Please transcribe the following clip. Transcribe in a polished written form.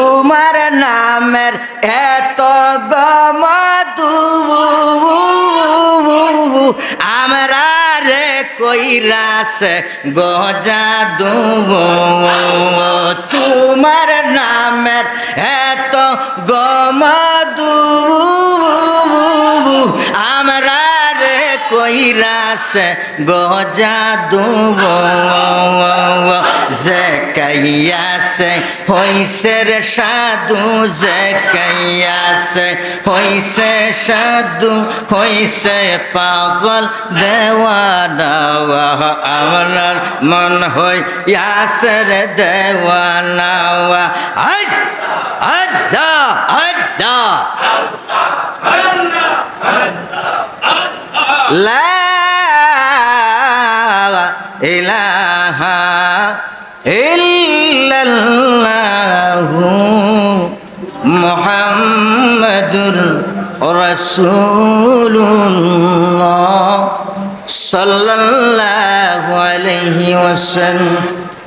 তোমার নামের এত গমধু আমরা রে কইরাছে গজাদু তোমার নামের এত গমধু আমরা রে কইরাছে গজাদু যে কাইয়াছে হইছে রে সাধু যে কাইয়াছে হইছে সাধু হইছে পাগল দেওয়ানা আমার মন হইয়াছে রে দেওয়ানা আল্লাহ আল্লাহ লা ইলাহা ইল্লাল্লাহু মুহাম্মাদুর রাসূলুল্লাহ সাল্লাল্লাহু আলাইহি ওয়াসাল্লাম